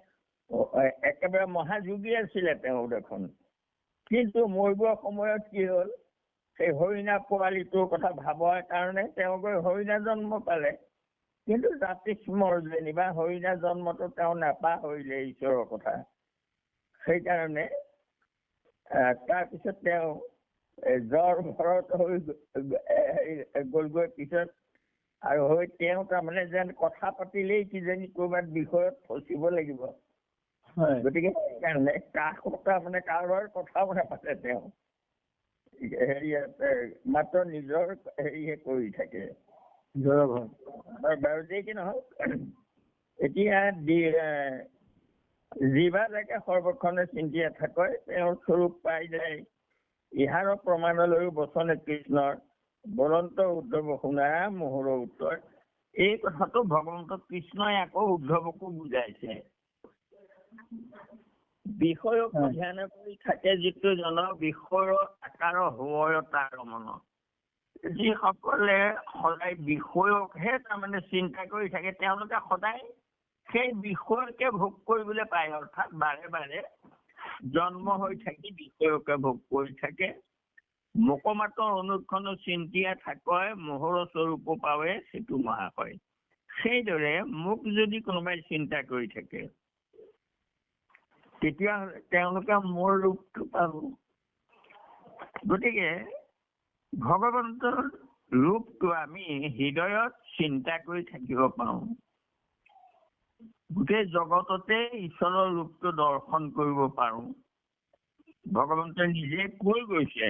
একেবাৰে মহাযোগী আছিলে তেওঁ দেখোন। কিন্তু মৰিবৰ সময়ত কি হ'ল, সেই হৰিণা পোৱালিটোৰ কথা ভাবৰ কাৰণে তেওঁ গৈ হৰিণা জন্ম পালে। কিন্তু জাতিস্মৰ যেনিবা হৰিণা জন্মটো তেওঁ নাপাহৰিলে ঈশ্বৰৰ কথা। সেইকাৰণে তাৰপিছত তেওঁ জ্বৰ ভৰত হৈ গ'লগৈ পিছত। আৰু হৈ তেওঁ তাৰমানে যেন কথা পাতিলেই কিজানি ক'ৰবাত বিষয়ত ফচিব লাগিব। গতিকে সেইকাৰণে তাৰমানে কাৰোবাৰ কথাও নাপাতে তেওঁ। মাত্ৰ নিজৰ হেৰিহে কৰি থাকে। বাৰু যি কি নহওক, এতিয়া যিভাগে সৰ্বক্ষণে চিন্তিয়া থাকয়, তেওঁৰ স্বৰূপ পাই যায়। ইহাৰৰ প্ৰমাণলৈও বচনে কৃষ্ণৰ, বলন্ত উদ্ধৱ শুনা মোহৰ উত্তৰ। এই কথাটো ভগৱন্ত কৃষ্ণই আকৌ উদ্ধৱকো বুজাইছে। বিষয়ক ধ্যান কৰি থাকে যিটো জন, বিষয়ৰ আকাৰ হয় তাৰ মন। যিসকলে সদায় বিষয়কহে তাৰমানে চিন্তা কৰি থাকে, তেওঁলোকে সদায় সেই বিষয়কে ভোগ কৰিবলৈ পায়। অৰ্থাৎ বাৰে বাৰে জন্ম হৈ থাকি বিষয়কে ভোগ কৰি থাকে। মোকমাত্ৰ অনুক্ষণ চিন্তিয়া থাকয়, মোহৰ স্বৰূপ পাৱে সেইটো মহাশয়। সেইদৰে মোক যদি কোনোবাই চিন্তা কৰি থাকে তেতিয়াহ'লে তেওঁলোকে মোৰ ৰূপটো পাব। গতিকে ভগৱন্তৰ ৰূপটো আমি হৃদয়ত চিন্তা কৰি থাকিব পাৰোঁ। গোটেই জগততে ঈশ্বৰৰ ৰূপটো দৰ্শন কৰিব পাৰোঁ। ভগৱন্তই নিজে কৈ গৈছে,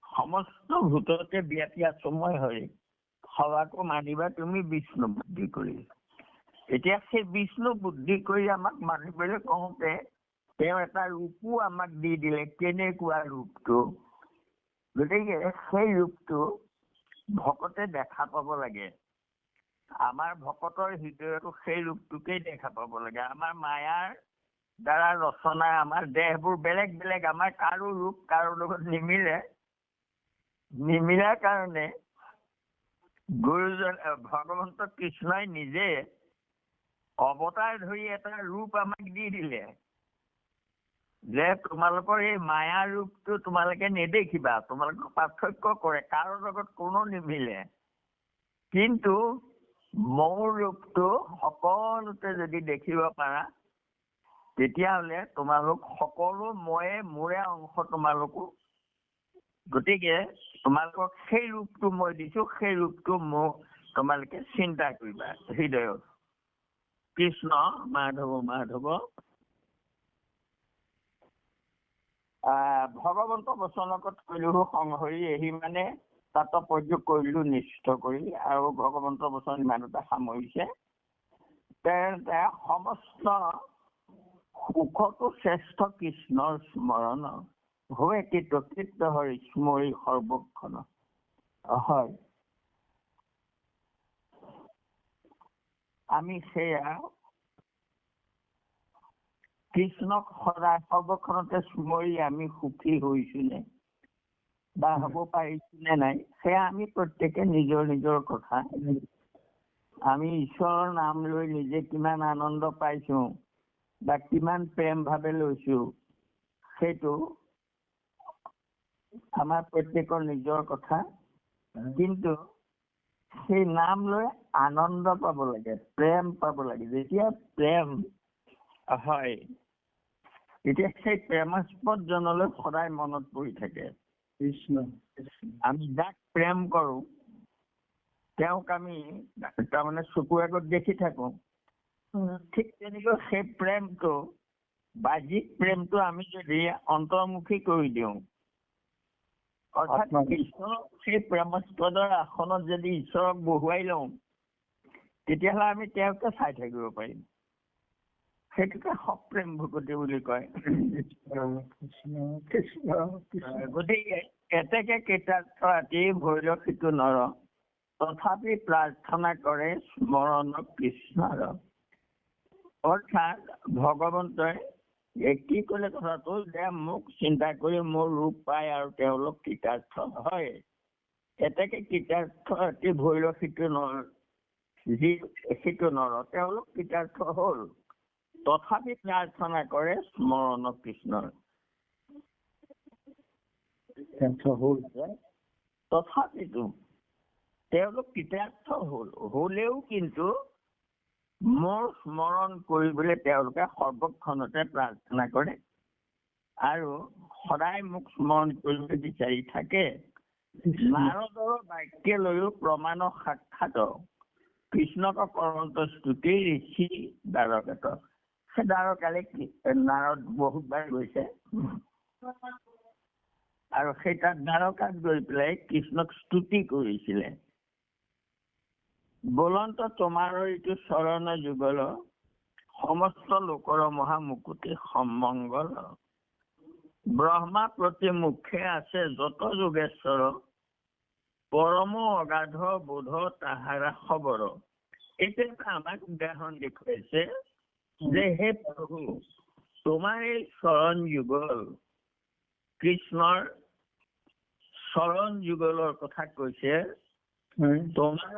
সমস্ত ভূততে ব্যাপী আছো মই হয়, সবাকো মানিবা তুমি বিষ্ণু বুদ্ধি কৰি। এতিয়া সেই বিষ্ণু বুদ্ধি কৰি আমাক মানিবলৈ কওঁতে তেওঁ এটা ৰূপো আমাক দি দিলে, কেনেকুৱা ৰূপটো। গতিকে সেই ৰূপটো ভকতে দেখা পাব লাগে। আমাৰ ভকতৰ হৃদয়তো সেই ৰূপটোকেই দেখা পাব লাগে। আমাৰ মায়াৰ দ্বাৰা ৰচনা, আমাৰ দেহবোৰ বেলেগ বেলেগ, আমাৰ কাৰো ৰূপ কাৰো লগত নিমিলাৰ কাৰণে গুৰুজন ভগৱন্ত কৃষ্ণই নিজে অৱতাৰ ধৰি এটা ৰূপ আমাক দি দিলে, যে তোমালোকৰ এই মায়াৰ ৰূপটো তোমালোকে নেদেখিবা, তোমালোকক পাৰ্থক্য কৰে, কাৰো লগত কোনো নিমিলে। কিন্তু মোৰ ৰূপটো সকলোতে যদি দেখিব পাৰা তেতিয়াহ'লে তোমালোক সকলো মোৰে অংশ তোমালোকো। গতিকে তোমালোকক সেই ৰূপটো মই দিছো, সেই ৰূপটো মোক তোমালোকে চিন্তা কৰিবা হৃদয়ত। কৃষ্ণ মাধৱ মাধৱ। ভগৱন্ত বচনকত কৈলো সংহৰি, এহি মানে তাৎপৰ্য কৰিলো নিশ্চিত কৰি। আৰু ভগৱন্ত বচন ইমানতে সামৰিছে। সমস্ত সুখতো শ্ৰেষ্ঠ কৃষ্ণৰ স্মৰণ, হৈ কৃতকৃত হৰি স্মৰি সৰ্বক্ষণ। হয়, আমি সেয়া কৃষ্ণক সদায় সৰ্বক্ষণতে স্মৰি আমি সুখী হৈছো নে বা হ'ব পাৰিছো নে নাই, সেয়া আমি প্ৰত্যেকে নিজৰ নিজৰ কথা। আমি ঈশ্বৰৰ নাম লৈ নিজে কিমান আনন্দ পাইছো বা কিমান প্ৰেম ভাৱে লৈছো, সেইটো আমাৰ প্ৰত্যেকৰ নিজৰ কথা। কিন্তু সেই নাম লৈ আনন্দ পাব লাগে, প্ৰেম পাব লাগে। যেতিয়া প্ৰেম হয় তেতিয়া সেই প্ৰেমাস্পদ জনলৈ সদায় মনত পৰি থাকে কৃষ্ণ। আমি যাক প্ৰেম কৰো তেওঁক আমি তাৰমানে চকুৰ আগত দেখি থাকো। ঠিক তেনেকৈ সেই প্ৰেমটো বাহ্যিক প্ৰেমটো আমি যদি অন্তৰ্মুখী কৰি দিওঁ, অৰ্থাৎ কৃষ্ণক সেই প্ৰেমাস্পদৰ আসনত যদি ঈশ্বৰক বহুৱাই লওঁ, তেতিয়াহ'লে আমি তেওঁকে চাই থাকিব পাৰিম। সেইটোকে সপ্ৰেম ভকতি বুলি কয়। গতিকে এতেকে কৃতাৰ্থ আতি ভৈৰৱ সিটো নৰ, তথাপি প্ৰাৰ্থনা কৰে স্মৰণ কৃষ্ণৰ। অৰ্থাৎ ভগৱন্তই কি ক'লে কথাটো, যে মোক চিন্তা কৰি মোৰ ৰূপ পায় আৰু তেওঁলোক কৃতাৰ্থ হয়। এতেকে কৃতাৰ্থ অতি ভৈৰৱ সিটো নৰ, সিটো নৰ, তেওঁলোক কৃতাৰ্থ হ'ল, তথাপি প্ৰাৰ্থনা কৰে স্মৰণ কৃষ্ণৰ। তথাপিতো তেওঁলোক কৃতাৰ্থ হলেও কিন্তু মোৰ স্মৰণ কৰিবলৈ তেওঁলোকে সৰ্বক্ষণতে প্ৰাৰ্থনা কৰে আৰু সদায় মোক স্মৰণ কৰিবলৈ বিচাৰি থাকে। নাৰদৰ বাক্য লৈও প্ৰমাণ সাক্ষাৎ, কৃষ্ণক কৰন্ত স্তুতি ঋষি দ্বাৰকাত। সেই দ্বাৰকালে নাৰদ বহুতবাৰ গৈছে আৰু সেই তাত দ্বাৰকাত গৈ পেলাই কৃষ্ণক স্তুতি কৰিছিলে। বলন্ত তোমাৰ এইটো চৰণ যুগল, সমস্ত লোকৰ মহামুকুতি সমংগল। ব্ৰহ্মা প্ৰতি মুখে আছে যত যোগেশ্বৰ, পৰম অগাধ বোধ তাহাৰা খবৰ। এইটো এটা আমাক উদাহৰণ দেখুৱাইছে যে হে প্ৰভু, তোমাৰ এই চৰণ যুগল, কৃষ্ণৰ চৰণ যুগলৰ কথা কৈছে। তোমাৰ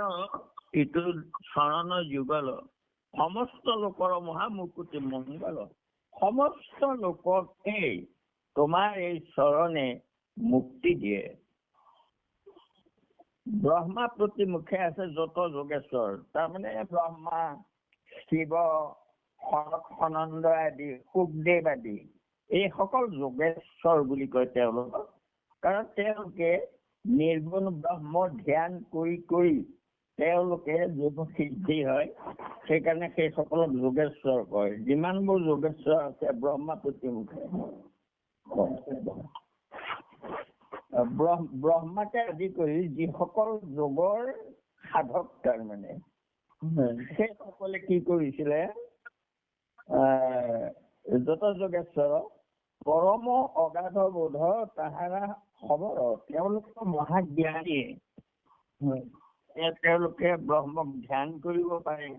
এইটো চৰণ যুগল, সমস্ত লোকৰ মহামুকুতি মংগল। সমস্ত লোককেই তোমাৰ এই চৰণে মুক্তি দিয়ে। ব্ৰহ্মা প্ৰতিমুখে আছে যত যোগেশ্বৰ, তাৰমানে ব্ৰহ্মা, শিৱ, সনন্দ আদি, সুখদেৱ আদি এইসকল যোগেশ্বৰ বুলি কয় তেওঁলোকক। কাৰণ তেওঁলোকে নিৰ্গুণ ব্ৰহ্ম ধ্যান কৰি কৰি তেওঁলোকে যোগ সিদ্ধি হয়, সেইকাৰণে সেইসকলক যোগেশ্বৰ কয়। যিমানবোৰ যোগেশ্বৰ আছে ব্ৰহ্মা প্ৰতিমুখে, ব্ৰহ্মাকে আদি কৰি যিসকল যোগৰ সাধক, তাৰমানে সেইসকলে কি কৰিছিলে, যত যোগেশ্বৰ পৰম অগাধ বোধ তাহাৰা খবৰ, তেওঁলোকে মহাজ্ঞানী, তেওঁলোকে ব্ৰহ্মক ধ্যান কৰিব পাৰে।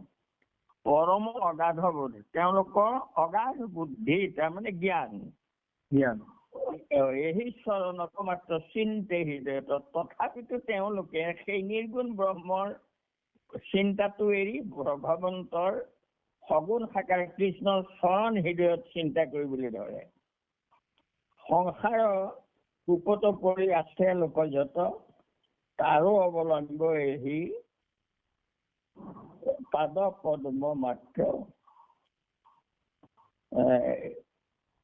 পৰম অগাধ বোধ, তেওঁলোকৰ অগাধ বুদ্ধি, তাৰমানে জ্ঞান। এই চৰণক মাত্ৰ চিন্তে হৃদয়ত, তথাপিতো তেওঁলোকে সেই নিৰ্গুণ ব্ৰহ্মৰ চিন্তাটো এৰি ভগৱন্তৰ সগুণ সাকাৰ কৃষ্ণৰ চৰণ হৃদয়ত চিন্তা কৰিবলৈ ধৰে। সংসাৰৰ কূপত পৰি আছে লোক যত, তাৰো অৱলম্ব এহি পাদ পদ্ম মাত্ৰ,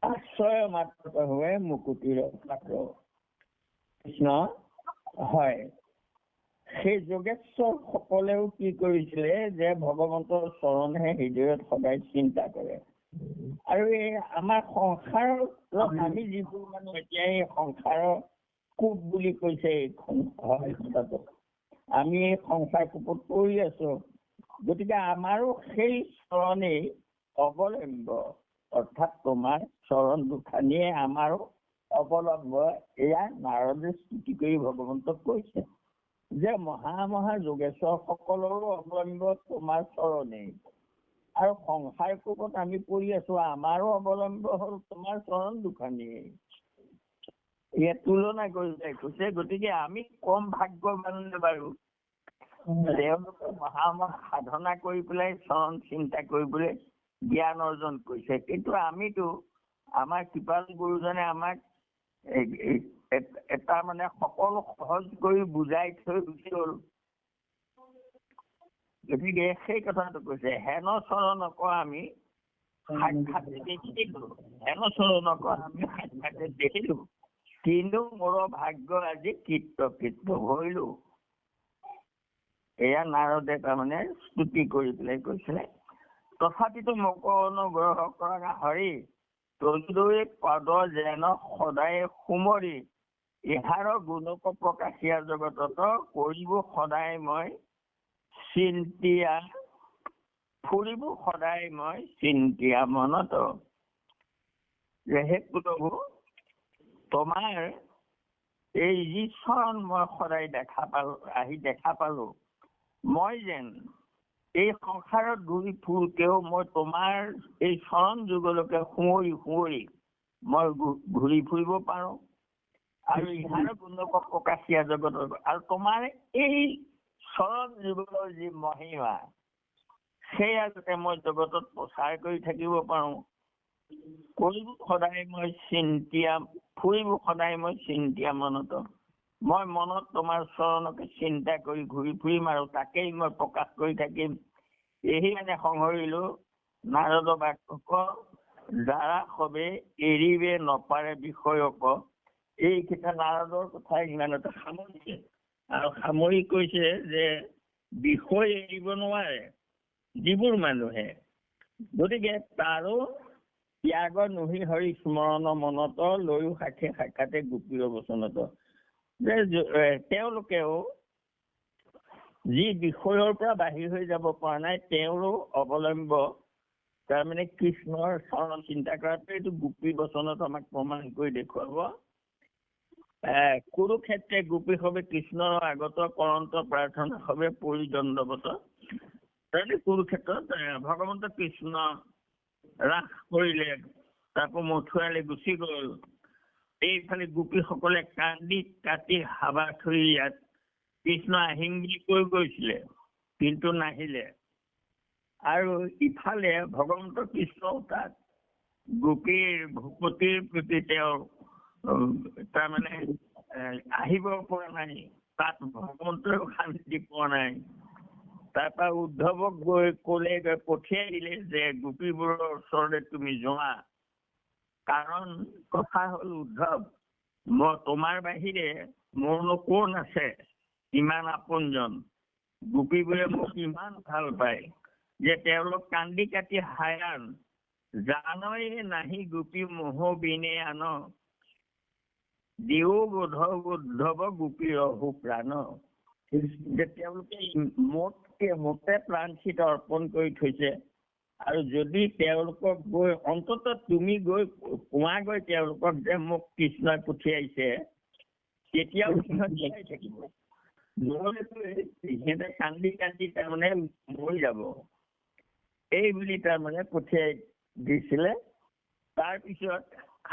আশ্ৰয় মাত্ৰ হৈ মুকুতিৰ পাত্ৰ। কৃষ্ণ হয়, সেই যোগেশ্বৰ সকলেও কি কৰিছিলে যে ভগৱন্তৰ চৰণহে হৃদয়ত সদায় চিন্তা কৰে। আৰু এই আমাৰ সংসাৰত আমি যিবোৰ মানুহ এতিয়া এই সংসাৰৰ কূপ বুলি কৈছে এইখন, হয় কথাটো, আমি এই সংসাৰ কূপত পৰি আছো, গতিকে আমাৰো সেই চৰণেই অৱলম্ব, অৰ্থাৎ তোমাৰ চৰণ দুখানিয়ে আমাৰো অৱলম্ব। এয়া নাৰদে স্তুতি কৰি ভগৱন্তক কৈছে যে মহা যোগেশ্বৰ সকলৰো অৱলম্ব তোমাৰ চৰণেই, আৰু সংসাৰ কূপত আমি পৰি আছো, আমাৰো অৱলম্ব হ'ল তোমাৰ চৰণ দুখানিয়ে। ইয়াত তুলনা কৰি কৈছে, গতিকে আমি কম ভাগ্যৱান বাৰু, তেওঁলোকে মহা সাধনা কৰি পেলাই চৰণ চিন্তা কৰিবলৈ জ্ঞান অৰ্জন কৰিছে। কিন্তু আমিতো, আমাৰ কৃপাল গুৰুজনে আমাক এটা মানে সকলো সহজ কৰি বুজাই থৈ গুচি গল। গতিকে সেই কথাটো কৈছে, হেন চৰণক আমি সাক্ষাতে দেখিলো, হেন চৰণক আমি সাক্ষাতে দেখিলো, কিন্তু মোৰ ভাগ্য আজি কৃত হইলো। এয়া নাৰদে তাৰমানে স্তুতি কৰি পেলাই কৈছিলে। তথাপিতো মোক অনুগ্ৰহ কৰা হৰি, তলৈ পদ যেন সদায় সুমৰি, ইহাৰ গুণক প্ৰকাশিয়া জগতত, কৰিব সদায় মই চিন্তিয়া, ফুৰিব সদায় মই চিন্তিয়া মনত। হে প্ৰভু, তোমাৰ এই যি চৰণ মই সদায় দেখা পালো, মই যেন এই সংসাৰত ঘূৰি ফুৰোতেও মই তোমাৰ এই চৰণ যুগলৈকে সুঁৱৰি মই ঘূৰি ফুৰিব পাৰো, আৰু ইহাৰ গুণক প্ৰকাশিয়া জগতৰ, আৰু তোমাৰ এই চৰণ যুগলৰ যি মহিমা, সেয়া যাতে মই জগতত প্ৰচাৰ কৰি থাকিব পাৰো। কৰিব সদায় মই চিন্তিয়া, ফুৰিব সদায় মই চিন্তিয়া মনত। মই মনত তোমাৰ চৰণকে চিন্তা কৰি ঘূৰি ফুৰিম, আৰু তাকেই মই প্ৰকাশ কৰি থাকিম। এহি মানে সংহৰিলো নাৰদ বাক্যক, যাৰা সবে এৰিবে নপাৰে বিষয়ক। এইকেইটা নাৰদৰ কথা ইমানতে সামৰিছে, আৰু সামৰি কৈছে যে বিষয় এৰিব নোৱাৰে যিবোৰ মানুহে, গতিকে তাৰো ত্যাগ নহি হৰি স্মৰণ মনত, লৈও সাক্ষাতে গোপীৰ বচনত। যে তেওঁলোকেও যি বিষয়ৰ পৰা বাহিৰ হৈ যাব পৰা নাই, তেওঁৰো অৱলম্ব তাৰমানে কৃষ্ণৰ চৰণ চিন্তা কৰাটো, এইটো গোপী বচনত আমাক প্ৰমাণ কৰি দেখুৱাব। কুৰুক্ষেত্ৰে গোপী হবে কৃষ্ণৰ আগত, কৰন্ত প্ৰাৰ্থনা হবে পৰি দণ্ডবত। কুৰুক্ষেত্ৰত ভগৱন্ত কৃষ্ণ ৰাস কৰিলে, তাকো মথুৰালৈ গুচি গল। এইফালে গোপীসকলে কান্দি কাটি হাবা থৈ ইয়াত কৃষ্ণ আহিম বুলি কৈ গৈছিলে, কিন্তু নাহিলে। আৰু ইফালে ভগৱন্ত কৃষ্ণ তাত গোপীৰ ভূপতিৰ প্ৰতি তেওঁ তাৰমানে আহিব পৰা নাই, তাত ভগৱন্তয়েও শান্তি পোৱা নাই। তাৰপৰা উদ্ধৱক গৈ ক'লে, পঠিয়াই দিলে যে গোপীবোৰৰ ওচৰতে তুমি যোৱা। কাৰণ কথা হ'ল উদ্ধৱ, মই তোমাৰ বাহিৰে মোৰনো কোন আছে ইমান আপোনজন। গোপীবোৰে মোক ইমান ভাল পায় যে তেওঁলোক কান্দি কাটি হায়ান। জানই নাহি গোপী মোহ বিনে আন, দিও বোধ উদ্ধৱ গোপীৰ অহু প্ৰাণ। যে তেওঁলোকে মোতে প্ৰাণচিত অৰ্পণ কৰি থৈছে, আৰু যদি তেওঁলোকক গৈ অন্ততঃ তুমি গৈ কোৱাগৈ তেওঁলোকক যে মোক কৃষ্ণই পঠিয়াইছে, তেতিয়াও সিহঁত জীয়াই থাকিব। নহ'লেতো সিহঁতে কান্দি কান্দি তাৰমানে মৰি যাব। এই বুলি তাৰমানে পঠিয়াই দিছিলে। তাৰপিছত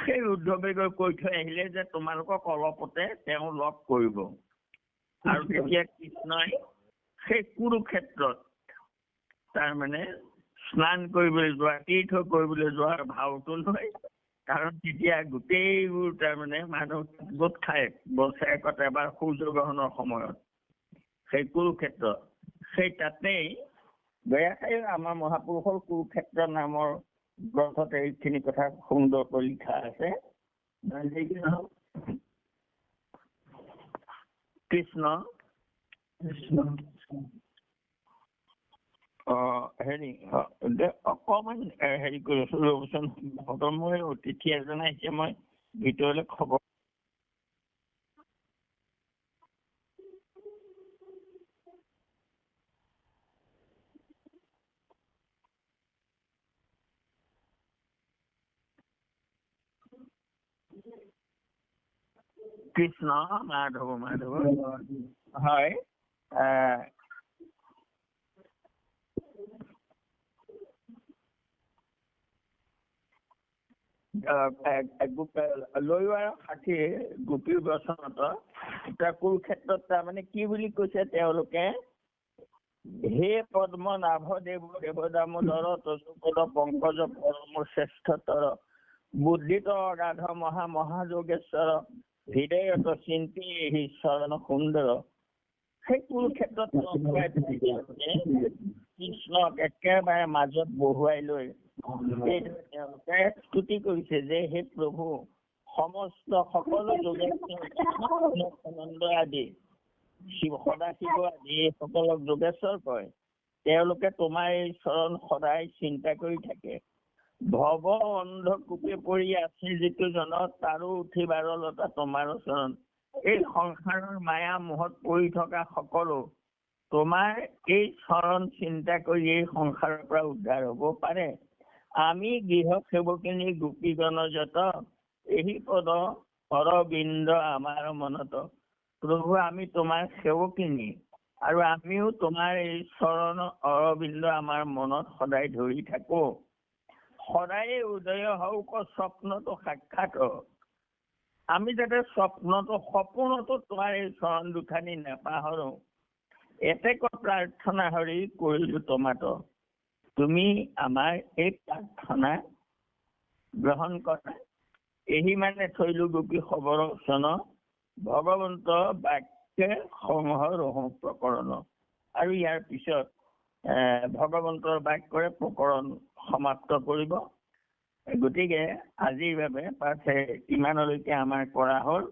সেই উদ্ধৱে গৈ কৈ থৈ আহিলে যে তোমালোকক অলপতে তেওঁ লগ কৰিব। আৰু তেতিয়া কৃষ্ণই সেই কুৰুক্ষেত্ৰত তাৰমানে স্নান কৰিবলৈ যোৱা, তীৰ্থ কৰিবলৈ যোৱাৰ ভাওটো লয়। কাৰণ তেতিয়া গোটেইবোৰ তাৰমানে মানুহ গোট খায় বছৰেকত এবাৰ সূৰ্যগ্ৰহণৰ সময়ত সেই কুৰুক্ষেত্ৰ। সেই তাতেই দয়াখাই আমাৰ মহাপুৰুষৰ কুৰুক্ষেত্ৰ নামৰ গ্ৰন্থত এইখিনি কথা সুন্দৰকৈ লিখা আছে। কৃষ্ণ হেৰি অকমান হেৰি কৰি আছো ৰবচোন, মই অতিথি এজন আহিছে, মই ভিতৰলৈ খবৰ। কৃষ্ণ মাধৱ মাধৱ হয়। লৈৱাৰ ষাঠি গোপীৰ বচনত কুৰুক্ষেত্ৰত তাৰমানে কি বুলি কৈছে তেওঁলোকে, হে পদ্ম নাভ দেৱ দেৱ দামোদৰ তজুপদ পংকজ পৰম শ্ৰেষ্ঠতৰ, বুদ্ধিত অগাধ মহা মহাযোগেশ্বৰ, হৃদয়ত চিন্তি চৰণ সুন্দৰ। সেই কুৰুক্ষেত্ৰত কৃষ্ণক একেবাৰে মাজত বহুৱাই লৈ তেওঁলোকে স্তুতি কৰিছে যে হে প্ৰভু, সমস্ত সকলো যোগেশ্বৰ আদি সদাশিৱ আদি সকলক যোগেশ্বৰ কয়। তেওঁলোকে তোমাৰ এই চৰণ সদায় চিন্তা কৰি থাকে। ভৱ অন্ধ কূপে পৰি আছে যিটো জনত, তাৰো উঠিবাৰ লতা তোমাৰ চৰণ। এই সংসাৰৰ মায়া মোহত পৰি থকা সকলো তোমাৰ এই চৰণ চিন্তা কৰি এই সংসাৰৰ পৰা উদ্ধাৰ হ'ব পাৰে। আমি গৃহ সেৱকিনী গোপীগণ যত, এই পদ অৰবিন্দ আমাৰ মনত। প্ৰভু আমি তোমাৰ সেৱকিনী, আৰু আমিও তোমাৰ এই চৰণ অৰবিন্দ আমাৰ মনত সদায় ধৰি থাকো। সদায় উদয় হওক স্বপ্নটো সাক্ষাৎ, আমি যাতে সপোনতো তোমাৰ এই চৰণ দুখানি নেপাহৰো। এতেক প্ৰাৰ্থনা হৰি কৰিলো তোমাত, তুমি আমাৰ এই প্ৰাৰ্থনা গ্ৰহণ কৰা। এই মানে থৈলো গোপী খবৰ চন, ভগৱন্ত বাক্যে সংহৰ প্ৰকৰণ। আৰু ইয়াৰ পিছত ভগৱন্তৰ বাক্যৰে প্ৰকৰণ সমাপ্ত কৰিব। গতিকে আজিৰ বাবে পাঠ ইমানলৈকে আমাৰ কৰা হ'ল।